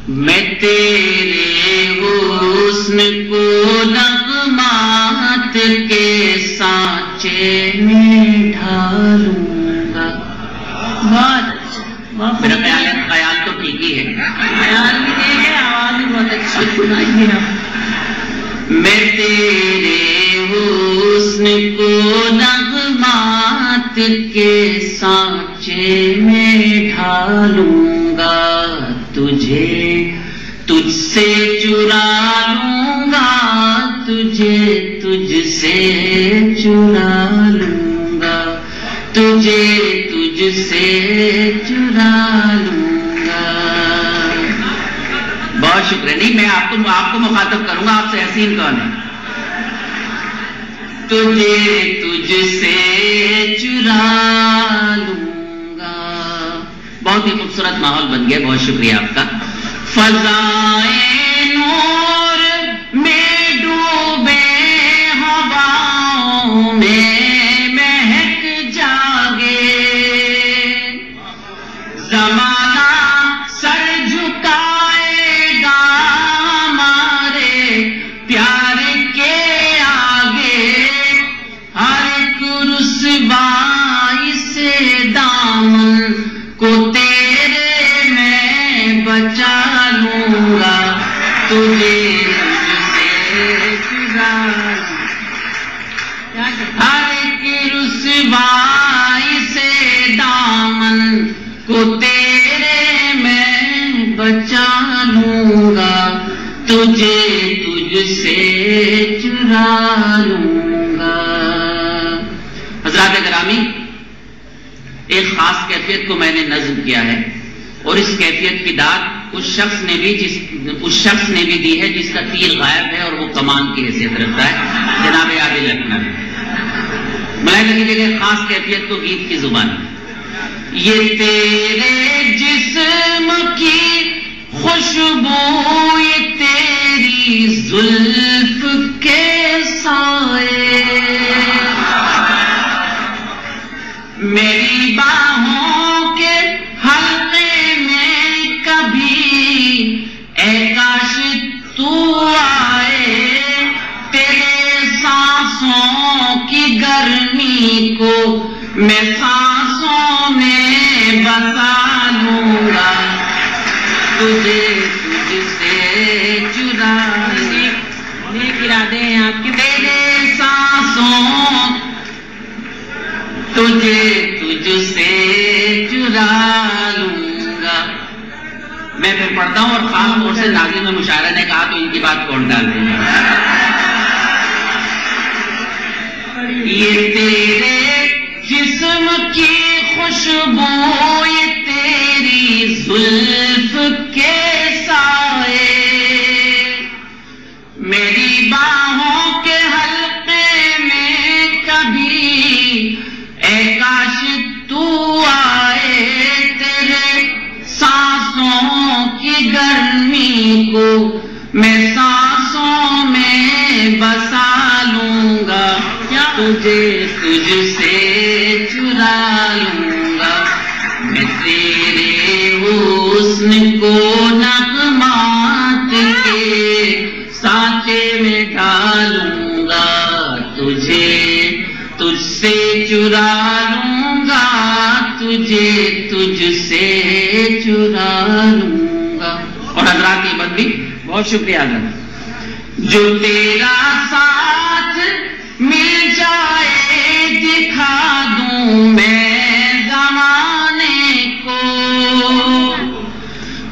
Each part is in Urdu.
میں تیرے حسن کو نغمات کے سانچے میں ڈھالوں گا. بہت اچھا. میرا خیال تو ٹھیک ہی ہے. خیال بھی ٹھیک ہے, آواز بھی بہت اچھی سنائی ہے. میں تیرے حسن کو نغمات کے سانچے میں ڈھالوں گا. تجھ سے چرا لوں گا, تجھ سے چرا لوں گا, تجھ سے چرا لوں گا. بہت شکریہ. نہیں, میں آپ کو مخاطب کروں گا. آپ سے حسین کون ہے؟ تجھ سے چرا لوں گا. بہت ہی خوبصورت ماحول بن گیا. بہت شکریہ آپ کا. فضائے نور میں ڈوبے ہواؤں میں مہک جاگے, زمانہ سر جھکائے گا ہمارے پیار کے آگے. ہر ایک رسوائی سے دامن کو تیرے میں بچا لوں گا. تجھے سے چرا, ہر ایک رسوائی سے دامن کو تیرے میں بچا لوں گا. تجھ سے چرا لوں گا. حضرات گرامی, ایک خاص کیفیت کو میں نے نظم کیا ہے, اور اس کیفیت کی داد اس شخص نے بھی دی ہے جس کا تیر غائب ہے اور وہ کمان کی حیثیت رکھتا ہے, جناب عادل اکمل. ملاحظہ کیجیے کہ خاص کیفیت تو گیت کی زبان ہے. یہ تیرے جسم کی خوشبو, یہ تیری زلف کے سائے, میری باہوں کے حلقے میں کبھی اے کاش تو آئے. تیرے سانسوں کی گرمی کو میں سانسوں میں بسا لوں گا. تجھ سے چرا, نیک ارادے ہیں آپ کے. تیرے سانسوں تجھ سے چرا لوں گا. میں پھر پڑھتا ہوں, اور خاص طور سے ناظرین میں مشاعرہ نے کہا تو ان کی بات کون ڈال دیں گے. یہ تیرے جسم کی خوشبو, یہ تیری زلف کے سائے, میری باہوں کے حلقے میں کبھی اے کاش تو آئے. تیرے سانسوں کی گرمی کو میں سانسوں میں بسا لوں گا. تجھ سے چرا لوں گا. میں تیرے حسن کو نغمات کے سانچے میں ڈالوں گا. تجھ سے چرا لوں گا, تجھ سے چرا لوں گا. اور حضرات یہ بات بھی بہت شکریہ حضرت. جو تیرا ساتھ مل جائے دکھا دوں میں زمانے کو,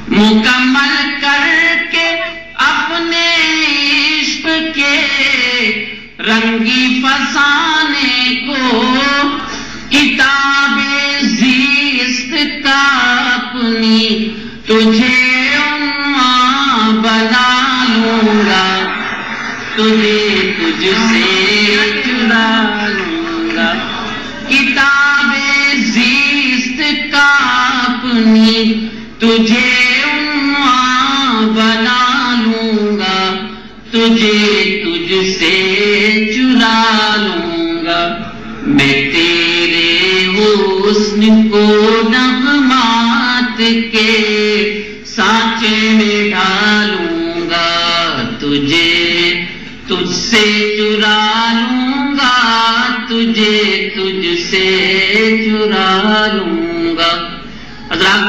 مکمل کر کے اپنے عشق کے رنگی فسانے کو. کتاب زیست کا اپنی تجھے عنوان بنا لوں گا. تجھ سے چرا لوں گا. کتاب زیست کا اپنی تجھے عنوان بنا لوں گا. تجھ سے چرا لوں گا. میں تیرے حسن کو نغمات کے سانچے میں ڈالوں گا، تجھے تجھ سے چرا لوں گا، تجھے تجھ سے چرا لوں گا۔ حضرات،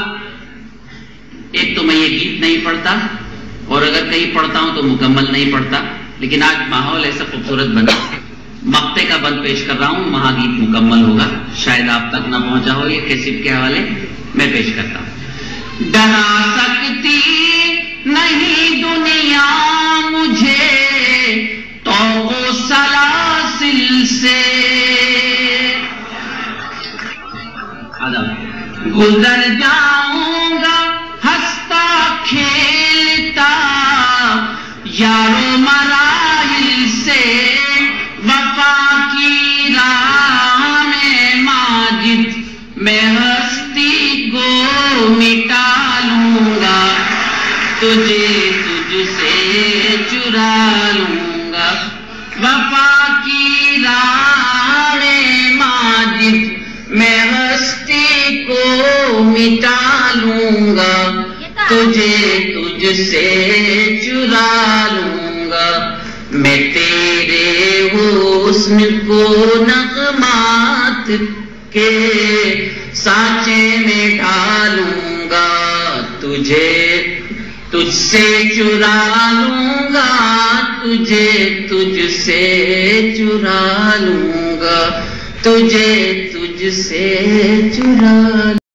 ایک تو میں یہ گیت نہیں پڑھتا، اور اگر کہیں پڑھتا ہوں تو مکمل نہیں پڑھتا، لیکن آج ماحول ایسا خوبصورت بنا، مقطع کا بند پیش کر رہا ہوں، وہاں گیت مکمل ہوگا، شاید آپ تک نہ پہنچا ہو، یہ کیسٹ کے حوالے میں پیش کرتا ہوں۔ ڈرا سکتی نہیں دنیا مجھے طوق و سلاسل سے، گزر جاؤں گا ہنستا کھیلتا یارو مراحل سے، وفا کی راہ میں ماجد میں ہستی کو مٹا لوں گا، تجھے تجھ سے چرا لوں گا، وفا کی راہ میں ماجد میں ہستی کو مٹا لوں گا، تجھے تجھ سے چرا لوں گا، میں تیرے حسن کو نغمات کے سانچے میں ڈالوں گا، تجھے تجھ سے چرا لوں گا، تجھے تجھ سے چرا لوں گا، تجھے تجھ سے چرا